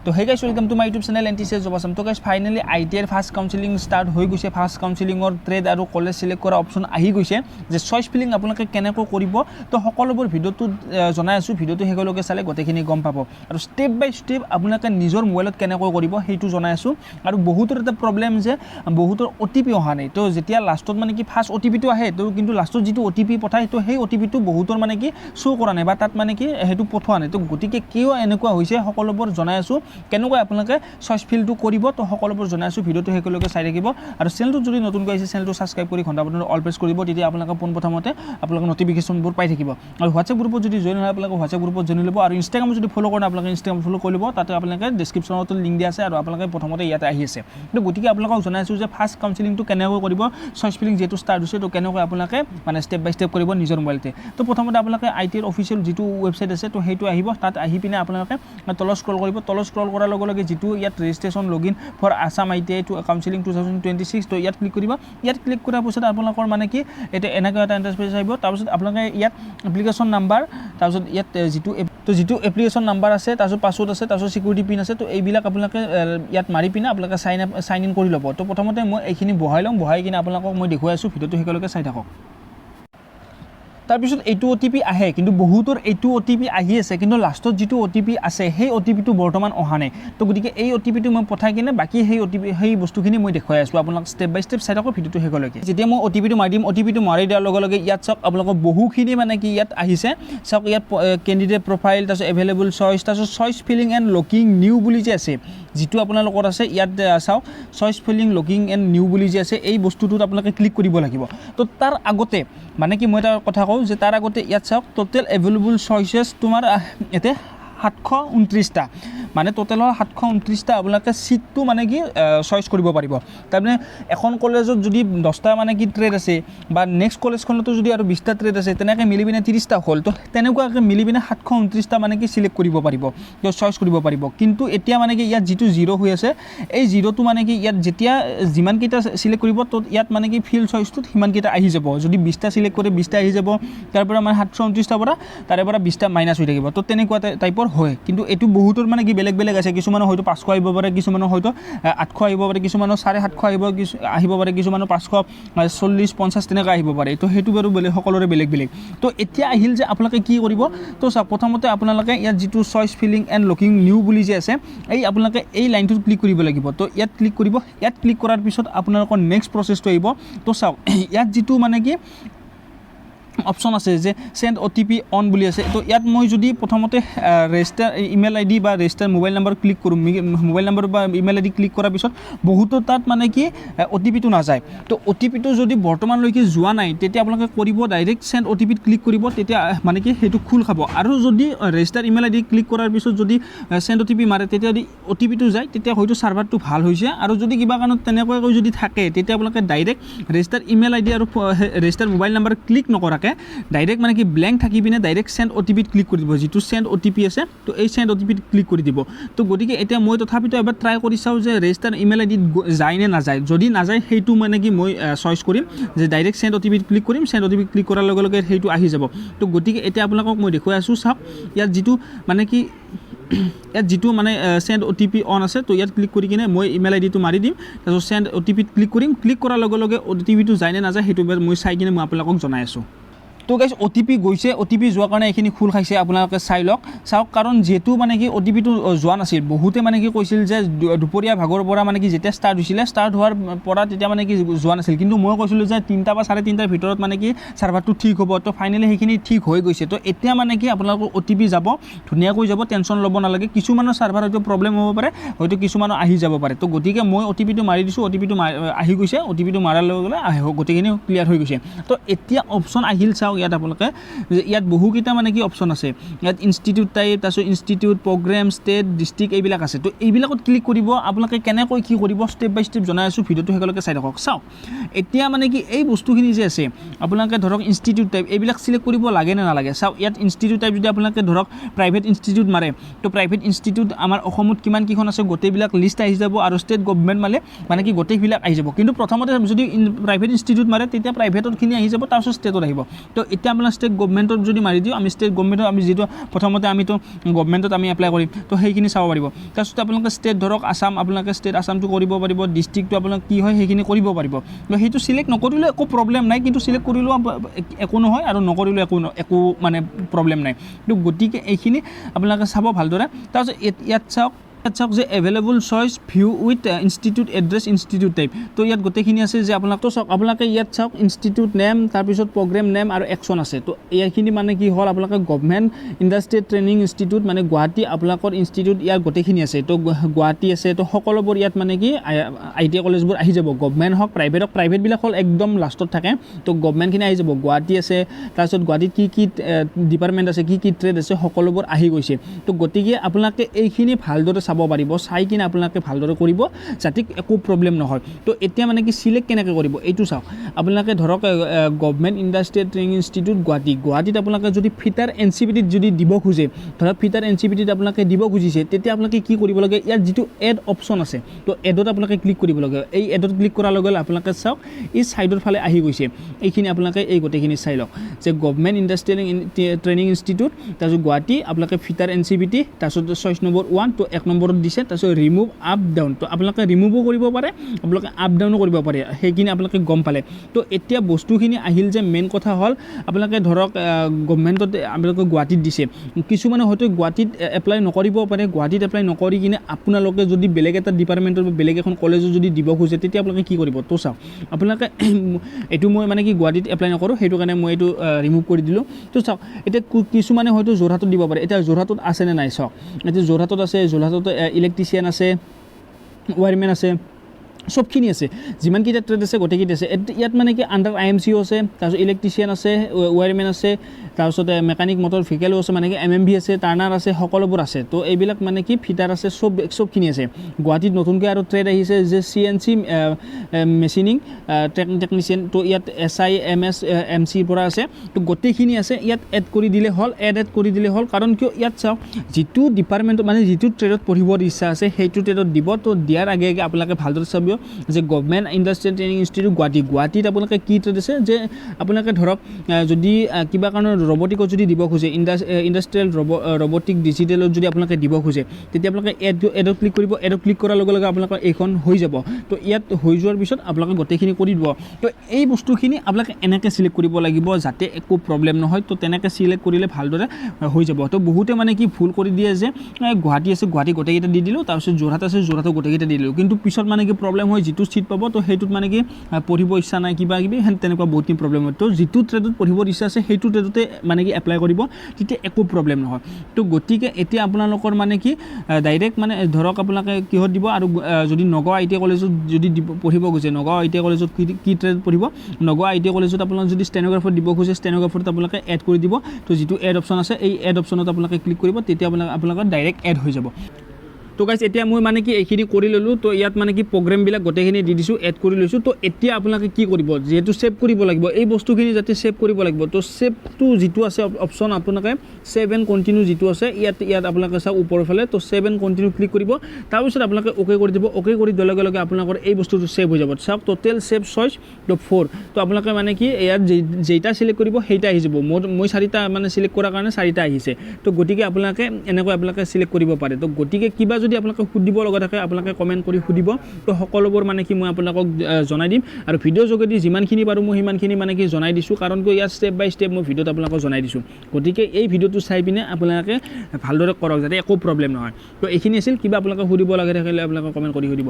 তো হে গাইছ welcome to my YouTube channel NTCS job Assam. তো গাইছ finally ITI first counselling start হৈ গৈছে। ফাৰ্ষ্ট কাউন্সেলিঙৰ ট্ৰেড আৰু কলেজ সিলেক্ট কৰা অপশ্যন আহি গৈছে যে চইচ ফিলিং আপোনালোকে কেনেকৈ কৰিব। তো সকলোবোৰ ভিডিঅ'টো জনাই আছোঁ, ভিডিঅ'টো শেষলৈকে চালে গোটেইখিনি গম পাব আৰু ষ্টেপ বাই ষ্টেপ আপোনালোকে নিজৰ মোবাইলত কেনেকৈ কৰিব সেইটো জনাই আছোঁ। আৰু বহুতৰ এটা প্ৰব্লেম যে বহুতৰ OTP অহা নাই। তো যেতিয়া লাষ্টত মানে কি ফাৰ্ষ্ট OTPটো আহে, তো কিন্তু লাষ্টত যিটো OTP পঠায় তো সেই OTPটো বহুতৰ মানে কি শ্ব' কৰা নাই বা তাত মানে কি সেইটো পঠোৱা নাই। তো গতিকে কিয় এনেকুৱা হৈছে সকলোবোৰ জনাই আছোঁ, কেনেকৈ আপোনালোকে চইচ ফিলটো কৰিব। তো সকলোবোৰ জনাই আছোঁ, ভিডিঅ'টো শেষলৈকে চাই থাকিব আৰু চেনেলটো যদি নতুনকৈ আহিছে চেনেলটো ছাবস্ক্ৰাইব কৰি ঘণ্টা বটনটো অল প্ৰেছ কৰিব, তেতিয়া আপোনালোকে পোনপ্ৰথমতে আপোনালোকে নটিফিকেশ্যনবোৰ পাই থাকিব। আৰু হোৱাটছএপ গ্ৰুপত যদি জইন হয় আপোনালোকে হোৱাটছএপ গ্ৰুপত জইন ল'ব আৰু ইনষ্টাগ্ৰামত যদি ফ'ল' কৰে আপোনালোকে ইনষ্টাগ্ৰাম ফ'ল' কৰি ল'ব। তাতে আপোনালোকে ডেছক্ৰিপশ্যনতো লিংক দিয়া আছে আৰু আপোনালোকে প্ৰথমতে ইয়াতে আহি আছে। তো গতিকে আপোনালোকক জনাই আছোঁ যে ফাৰ্ষ্ট কাউন্সেলিংটো কেনেকৈ কৰিব, চইচ ফিলিং যিহেতু ষ্টাৰ্ট হৈছে তো কেনেকৈ আপোনালোকে মানে ষ্টেপ বাই ষ্টেপ কৰিব নিজৰ মোবাইলতে। তো প্ৰথমতে আপোনালোকে ITIৰ অফিচিয়েল যিটো ৱেবছাইট আছে তো সেইটো আহিব। তাত আহি পিনে আপোনালোকে তলত স্ক্ৰল কৰিব। তলত স্ক্ৰল কৰাৰ লগে লগে যিটো ইয়াত registration login for Assam ITI counselling 2026 তো ইয়াত ক্লিক কৰিব। ইয়াত ক্লিক কৰাৰ পিছত আপোনালোকৰ মানে কি এতিয়া এনেকৈ এটা ইণ্টাৰফেচ আহিব। তাৰপিছত আপোনালোকে ইয়াত এপ্লিকেশ্যন নাম্বাৰ, তাৰপিছত ইয়াত যিটো এপ্লিকেশ্যন নাম্বাৰ আছে, তাৰপিছত পাছৱৰ্ড আছে, তাৰপিছত চিকিউৰিটি পিন আছে। তো এইবিলাক আপোনালোকে ইয়াত মাৰি পিনে আপোনালোকে চাইন ইন কৰি ল'ব। তো প্ৰথমতে মই এইখিনি বহাই ল'ম, বহাই কিনে আপোনালোকক মই দেখুৱাই আছোঁ, ভিডিঅ'টো শেষলৈকে চাই থাকক। তাৰপিছত এইটো OTP আহে, কিন্তু বহুতৰ এইটো OTP আহি আছে, কিন্তু লাষ্টত যিটো OTP আছে সেই OTPটো বৰ্তমান অহা নাই। তো গতিকে এই OTPটো মই পঠাই কিনে বাকী সেই বস্তুখিনি মই দেখুৱাই আছোঁ আপোনালোক ষ্টেপ বাই ষ্টেপ চাই থাকক ভিডিঅ'টো শেষলৈকে। যেতিয়া মই OTPটো মাৰি দিম, OTPটো মাৰি দিয়াৰ লগে লগে ইয়াত চাওক আপোনালোকৰ বহুখিনি মানে কি ইয়াত আহিছে। চাওক ইয়াত কেণ্ডিডেট প্ৰফাইল, তাৰপিছত এভেইলেবল চইচ, তাৰপিছত choice filling and locking new বুলি যে আছে, যিটো আপোনালোকৰ আছে ইয়াত চাওক choice filling locking and new বুলি যে আছে, এই বস্তুটোত আপোনালোকে ক্লিক কৰিব লাগিব। তো তাৰ আগতে মানে কি মই এটা কথা কওঁ যে তাৰ আগতে ইয়াত চাওক টোটেল এভেইলেবল চইচেছ তোমাৰ ইয়াতে 729টা, মানে টোটেল হ'ল 729টা আপোনালোকে চিটটো মানে কি চইচ কৰিব পাৰিব। তাৰমানে এখন কলেজত যদি 10টা মানে কি ট্ৰেড আছে বা নেক্সট কলেজখনতো যদি আৰু 20টা ট্ৰেড আছে, তেনেকৈ মিলি পিনে 30টা হ'ল। তো তেনেকুৱাকৈ মিলি পিনে 729টা মানে কি চিলেক্ট কৰিব পাৰিব, চইচ কৰিব পাৰিব। কিন্তু এতিয়া মানে কি ইয়াত যিটো জিৰ' হৈ আছে, এই জিৰ'টো মানে কি ইয়াত যেতিয়া যিমানকেইটা চিলেক্ট কৰিব তো ইয়াত মানে কি ফিল চইচটোত সিমানকেইটা আহি যাব। যদি 20টা চিলেক্ট কৰে 20টা আহি যাব, তাৰ পৰা মানে 729টাৰ পৰা তাৰে পৰা 20টা মাইনাছ হৈ থাকিব। তো তেনেকুৱা টাইপৰ হয়। কিন্তু এইটো বহুতৰ মানে কি বেলেগ বেলেগ আছে, কিছুমানৰ হয়তো 500 আহিব পাৰে, কিছুমানৰ হয়তো 800 আহিব পাৰে, কিছুমানৰ 750 আহিব পাৰে, কিছুমানৰ 540, 50 তেনেকৈ আহিব পাৰে। তো সেইটো বাৰু বেলেগ, সকলোৰে বেলেগ বেলেগ। তো এতিয়া আহিল যে আপোনালোকে কি কৰিব। তো চাওক প্ৰথমতে আপোনালোকে ইয়াত যিটো choice filling and locking new বুলি যে আছে, এই আপোনালোকে এই লাইনটোত ক্লিক কৰিব লাগিব। তো ইয়াত ক্লিক কৰিব। ইয়াত ক্লিক কৰাৰ পিছত আপোনালোকৰ নেক্সট প্ৰচেছটো আহিব। তো চাওক ইয়াত যিটো মানে কি অপশ্যন আছে যে চেণ্ড OTP অন বুলি আছে, তো ইয়াত মই যদি প্ৰথমতে ৰেজিষ্টাৰ ইমেইল ID বা ৰেজিষ্টাৰ মোবাইল নম্বৰ ক্লিক কৰোঁ, মোবাইল নম্বৰ বা ইমেইল ID ক্লিক কৰাৰ পিছত বহুতো তাত মানে কি OTPটো নাযায়। তো OTPটো যদি বৰ্তমানলৈকে যোৱা নাই তেতিয়া আপোনালোকে কৰিব ডাইৰেক্ট চেণ্ড OTPত ক্লিক কৰিব, তেতিয়া মানে কি সেইটো খোল খাব। আৰু যদি ৰেজিষ্টাৰ ইমেইল ID ক্লিক কৰাৰ পিছত যদি চেণ্ড OTP মাৰে, তেতিয়া যদি OTPটো যায় তেতিয়া হয়তো ছাৰ্ভাৰটো ভাল হৈছে। আৰু যদি কিবা কাৰণত তেনেকুৱাকৈ যদি থাকে তেতিয়া আপোনালোকে ডাইৰেক্ট ৰেজিষ্টাৰ ইমেইল ID আৰু ৰেজিষ্টাৰ মোবাইল নম্বৰ ক্লিক নকৰাকৈ ডাইৰেক্ট মানে কি ব্লেংক থাকি পিনে ডাইৰেক্ট চেণ্ড OTPত ক্লিক কৰি দিব। যিটো চেণ্ড OTP আছে তো এই চেণ্ড OTPত ক্লিক কৰি দিব। তো গতিকে এতিয়া মই তথাপিতো এবাৰ ট্ৰাই কৰি চাওঁ যে ৰেজিষ্টাৰ ইমেইল IDত যায় নে নাযায়। যদি নাযায় সেইটো মানে কি মই চইচ কৰিম যে ডাইৰেক্ট চেণ্ড OTPত ক্লিক কৰিম, চেণ্ড OTP ক্লিক কৰাৰ লগে লগে সেইটো আহি যাব। তো গতিকে এতিয়া আপোনালোকক মই দেখুৱাই আছোঁ, চাওক ইয়াত যিটো মানে কি ইয়াত যিটো মানে চেণ্ড OTP অন আছে, তো ইয়াত ক্লিক কৰি কিনে মই ইমেইল IDটো মাৰি দিম, তাৰপিছত চেণ্ড OTPত ক্লিক কৰিম। ক্লিক কৰাৰ লগে লগে OTPটো যায় নে নাযায় সেইটো মই চাই কিনে মই আপোনালোকক জনাই আছোঁ। তো গাইছ OTP গৈছে, OTP যোৱাৰ কাৰণে এইখিনি খোল খাইছে, আপোনালোকে চাই লওক। চাওক কাৰণ যিহেতু মানে কি OTPটো যোৱা নাছিল, বহুতে মানে কি কৈছিল যে দুপৰীয়া ভাগৰ পৰা মানে কি যেতিয়া ষ্টাৰ্ট হৈছিলে, ষ্টাৰ্ট হোৱাৰ পৰা তেতিয়া মানে কি যোৱা নাছিল। কিন্তু মই কৈছিলোঁ যে 3টা বা 3:30টাৰ ভিতৰত মানে কি ছাৰ্ভাৰটো ঠিক হ'ব। তো ফাইনেলি সেইখিনি ঠিক হৈ গৈছে। তো এতিয়া মানে কি আপোনালোকৰ OTP যাব, ধুনীয়াকৈ যাব, টেনশ্যন ল'ব নালাগে। কিছুমানৰ ছাৰ্ভাৰ হয়তো প্ৰব্লেম হ'ব পাৰে, হয়তো কিছুমানৰ আহি যাব পাৰে। তো গতিকে মই OTPটো মাৰি দিছোঁ, OTPটো আহি গৈছে। OTPটো মাৰাৰ লগে লগে গোটেইখিনি ক্লিয়াৰ হৈ গৈছে। তো এতিয়া অপশ্যন আহিল, চাওক ইয়াত আপোনালোকে ইয়াত বহুকেইটা মানে কি অপশ্যন আছে। ইয়াত ইনষ্টিটিউট টাইপ, তাৰপিছত ইনষ্টিটিউট, প্ৰগ্ৰেম, ষ্টেট, ডিষ্ট্ৰিক্ট এইবিলাক আছে। তো এইবিলাকত ক্লিক কৰিব। আপোনালোকে কেনেকৈ কি কৰিব ষ্টেপ বাই ষ্টেপ জনাই আছোঁ, ভিডিঅ'টো শেষলৈকে চাই থাকক। চাওক এতিয়া মানে কি এই বস্তুখিনি যে আছে, আপোনালোকে ধৰক ইনষ্টিটিউট টাইপ এইবিলাক চিলেক্ট কৰিব লাগে নে নালাগে। চাওক ইয়াত ইনষ্টিটিউট টাইপ যদি আপোনালোকে ধৰক প্ৰাইভেট ইনষ্টিটিউট মাৰে, তো প্ৰাইভেট ইনষ্টিটিউট আমাৰ অসমত কিমান কেইখন আছে গোটেইবিলাক লিষ্ট আহি যাব, আৰু ষ্টেট গভৰ্ণমেণ্ট মানে কি গোটেইবিলাক আহি যাব। কিন্তু প্ৰথমতে যদি প্ৰাইভেট ইনষ্টিটিউট মাৰে তেতিয়া প্ৰাইভেটৰখিনি আহি যাব, তাৰপিছত ষ্টেটত আহিব। তো এতিয়া আপোনাৰ ষ্টেট গভৰ্ণমেণ্টত যদি মাৰি দিওঁ আমি ষ্টেট গভৰ্ণমেণ্টত আমি যিটো প্ৰথমতে আমিতো গভৰ্ণমেণ্টত আমি এপ্লাই কৰিম তো সেইখিনি চাব পাৰিব তাৰপিছত আপোনালোকে ষ্টেট ধৰক আসাম আপোনালোকে ষ্টেট আসামটো কৰিব পাৰিব ডিষ্ট্ৰিক্টটো আপোনালোকে কি হয় সেইখিনি কৰিব পাৰিব তো সেইটো চিলেক্ট নকৰিলেও একো প্ৰব্লেম নাই কিন্তু চিলেক্ট কৰিলেও একো নহয় আৰু নকৰিলেও একো মানে প্ৰব্লেম নাই তো গতিকে এইখিনি আপোনালোকে চাব ভালদৰে তাৰপিছত ইয়াত চাওক যে available choice view with institute address institute type তো ইয়াত গোটেইখিনি আছে যে আপোনালোকে ইয়াত চাওক ইনষ্টিটিউট নেম তাৰপিছত প্ৰগ্ৰেম নেম আৰু একশ্যন আছে তো এইখিনি মানে কি হ'ল আপোনালোকে গভৰ্ণমেণ্ট ইণ্ডাষ্ট্ৰিয়েল ট্ৰেইনিং ইনষ্টিটিউট মানে গুৱাহাটী আপোনালোকৰ ইনষ্টিটিউট ইয়াৰ গোটেইখিনি আছে তো গুৱাহাটী আছে তো সকলোবোৰ ইয়াত মানে কি ITI কলেজবোৰ আহি যাব গভৰ্ণমেণ্ট হওক প্ৰাইভেটবিলাক হ'ল একদম লাষ্টত থাকে তো গভৰ্ণমেণ্টখিনি আহি যাব গুৱাহাটী আছে তাৰপিছত গুৱাহাটীত কি ডিপাৰ্টমেণ্ট আছে কি ট্ৰেড আছে সকলোবোৰ আহি গৈছে তো গতিকে আপোনালোকে এইখিনি ভালদৰে চাব পাৰিব চাই কিনে আপোনালোকে ভালদৰে কৰিব যাতে একো প্ৰব্লেম নহয় তো এতিয়া মানে কি চিলেক্ট কেনেকৈ কৰিব এইটো চাওক আপোনালোকে ধৰক গভৰ্ণমেণ্ট ইণ্ডাষ্ট্ৰিয়েল ট্ৰেইনিং ইনষ্টিটিউট গুৱাহাটীত আপোনালোকে যদি ফিটাৰ NCPTত যদি দিব খোজে ধৰক ফিটাৰ NCPTত আপোনালোকে দিব খুজিছে তেতিয়া আপোনালোকে কি কৰিব লাগে ইয়াত যিটো এড অপশ্যন আছে তো এডত আপোনালোকে ক্লিক কৰিব লাগে এই এডত ক্লিক কৰাৰ লগে লগে আপোনালোকে চাওক এই ছাইডৰ ফালে আহি গৈছে এইখিনি আপোনালোকে এই গোটেইখিনি চাই লওক যে গভৰ্ণমেণ্ট ইণ্ডাষ্ট্ৰিয়েল ট্ৰেইনিং ইনষ্টিটিউট তাৰপিছত গুৱাহাটী আপোনালোকে ফিটাৰ NCPT তাৰপিছত চইচ নম্বৰ 1 তো 1 নম্বৰত দিছে তাৰপিছত ৰিমুভ আপ ডাউন তো আপোনালোকে ৰিমুভো কৰিব পাৰে আপোনালোকে আপ ডাউনো কৰিব পাৰে সেইখিনি আপোনালোকে গম পালে তো এতিয়া বস্তুখিনি আহিল যে মেইন কথা হ'ল আপোনালোকে ধৰক গভৰ্ণমেণ্টত আপোনালোকে গুৱাহাটীত দিছে কিছুমানে হয়তো গুৱাহাটীত এপ্লাই নকৰিব পাৰে গুৱাহাটীত এপ্লাই নকৰি কিনে আপোনালোকে যদি বেলেগ এটা ডিপাৰ্টমেণ্টৰ বা বেলেগ এখন কলেজত যদি দিব খোজে তেতিয়া আপোনালোকে কি কৰিব তো চাওক আপোনালোকে এইটো মই মানে কি গুৱাহাটীত এপ্লাই নকৰোঁ সেইটো কাৰণে মই এইটো ৰিমুভ কৰি দিলোঁ তো চাওক এতিয়া কিছুমানে হয়তো যোৰহাটত দিব পাৰে এতিয়া যোৰহাটত আছেনে নাই চাওক এতিয়া যোৰহাটত আছে যোৰহাটত ইলেক্ট্ৰিচিয়ান আছে ৱায়াৰমেন আছে সবখিনি আছে যিমানকেইটা ট্ৰেড আছে গোটেইকেইটা আছে ইয়াত মানে কি আণ্ডাৰ IMCO আছে তাৰপিছত ইলেক্ট্ৰিচিয়ান আছে ৱায়াৰমেন আছে তাৰপিছতে মেকানিক মটৰ ভেহিকেলো আছে মানে কি MMB আছে টাৰ্ণাৰ আছে সকলোবোৰ আছে তো এইবিলাক মানে কি ফিটাৰ আছে সবখিনি আছে গুৱাহাটীত নতুনকৈ আৰু ট্ৰেড আহিছে যে CNC মেচিনিং টেকনিচিয়ান তো ইয়াত SI MS MC পৰা আছে তো গোটেইখিনি আছে ইয়াত এড কৰি দিলে হ'ল কাৰণ কিয় ইয়াত চাওক যিটো ডিপাৰ্টমেণ্টত মানে যিটো ট্ৰেডত পঢ়িবৰ ইচ্ছা আছে সেইটো ট্ৰেডত দিব তো দিয়াৰ আগে আপোনালোকে ভালদৰে চাব যে গভৰ্ণমেণ্ট ইণ্ডাষ্ট্ৰিয়েল ট্ৰেইনিং ইনষ্টিটিউট গুৱাহাটীত আপোনালোকে কি ট্ৰেড আছে যে আপোনালোকে ধৰক যদি কিবা কাৰণে ৰবটিকত যদি দিব খোজে ইণ্ডাষ্ট্ৰিয়েল ৰবটিক ডিজিটেলত যদি আপোনালোকে দিব খোজে তেতিয়া আপোনালোকে এডত ক্লিক কৰিব এডত ক্লিক কৰাৰ লগে লগে আপোনালোকৰ এইখন হৈ যাব তো ইয়াত হৈ যোৱাৰ পিছত আপোনালোকে গোটেইখিনি কৰি দিব তো এই বস্তুখিনি আপোনালোকে এনেকৈ চিলেক্ট কৰিব লাগিব যাতে একো প্ৰব্লেম নহয় তো তেনেকৈ চিলেক্ট কৰিলে ভালদৰে হৈ যাব তো বহুতে মানে কি ভুল কৰি দিয়ে যে গুৱাহাটী আছে গুৱাহাটী গোটেইকেইটা দি দিলোঁ তাৰপিছত যোৰহাট আছে যোৰহাটৰ গোটেইকেইটা দি দিলোঁ কিন্তু পিছত মানে কি প্ৰব্লেম হয় যিটো চিট পাব তো সেইটোত মানে কি পঢ়িব ইচ্ছা নাই কিবা কিবি তেনেকুৱা বহুতখিনি প্ৰব্লেম হয় তো যিটো ট্ৰেডত পঢ়িবৰ ইচ্ছা আছে সেইটো ট্ৰেডতে মানে কি এপ্লাই কৰিব তেতিয়া একো প্ৰব্লেম নহয় তো গতিকে এতিয়া আপোনালোকৰ মানে কি ডাইৰেক্ট মানে ধৰক আপোনালোকে কিহত দিব আৰু যদি নগাঁও ITI কলেজত যদি পঢ়িব খোজে নগাঁও ITI কলেজত কি ট্ৰেড পঢ়িব নগাঁও ITI কলেজত আপোনালোকে যদি ষ্টেনোগ্ৰাফাৰ দিব খোজে ষ্টেনোগ্ৰাফাৰত আপোনালোকে এড কৰি দিব তো যিটো এড অপশ্যন আছে এই এড অপশ্যনত আপোনালোকে ক্লিক কৰিব তেতিয়া আপোনালোকৰ ডাইৰেক্ট এড হৈ যাব তো গাইজ এতিয়া মই মানে কি এইখিনি কৰি ল'লোঁ তো ইয়াত মানে কি প্ৰগ্ৰেমবিলাক গোটেইখিনি দি দিছোঁ এড কৰি লৈছোঁ তো এতিয়া আপোনালোকে কি কৰিব যিহেতু ছেভ কৰিব লাগিব এই বস্তুখিনি যাতে ছেভ কৰিব লাগিব তো ছেভটো যিটো আছে অপশ্যন আপোনালোকে ছেভ এণ্ড কণ্টিনিউ যিটো আছে ইয়াত আপোনালোকে চাওক ওপৰৰ ফালে তো ছেভ এণ্ড কণ্টিনিউ ক্লিক কৰিব তাৰপিছত আপোনালোকে অ'কে কৰি দিব অ'কে কৰি দিয়াৰ লগে লগে আপোনালোকৰ এই বস্তুটো ছেভ হৈ যাব চাওক টোটেল ছেভ চইচ তো 4 তো আপোনালোকে মানে কি ইয়াত যেইটা চিলেক্ট কৰিব সেইটা আহি যাব মই 4টা মানে চিলেক্ট কৰাৰ কাৰণে 4টা আহিছে তো গতিকে আপোনালোকে এনেকৈ আপোনালোকে চিলেক্ট কৰিব পাৰে তো গতিকে কিবা যদি আপোনালোকে সুধিব লগা থাকে আপোনালোকে কমেণ্ট কৰি সুধিব তো সকলোবোৰ মানে কি মই আপোনালোকক জনাই দিম আৰু ভিডিঅ' যোগেদি যিমানখিনি পাৰোঁ মই সিমানখিনি মানে কি জনাই দিছোঁ কাৰণ কিয় ইয়াত ষ্টেপ বাই ষ্টেপ মই ভিডিঅ'ত আপোনালোকক জনাই দিছোঁ গতিকে এই ভিডিঅ'টো চাই পিনে আপোনালোকে ভালদৰে কৰক যাতে একো প্ৰব্লেম নহয় তো এইখিনি আছিল কিবা আপোনালোকে সুধিব লাগে থাকিলে আপোনালোকে কমেণ্ট কৰি সুধিব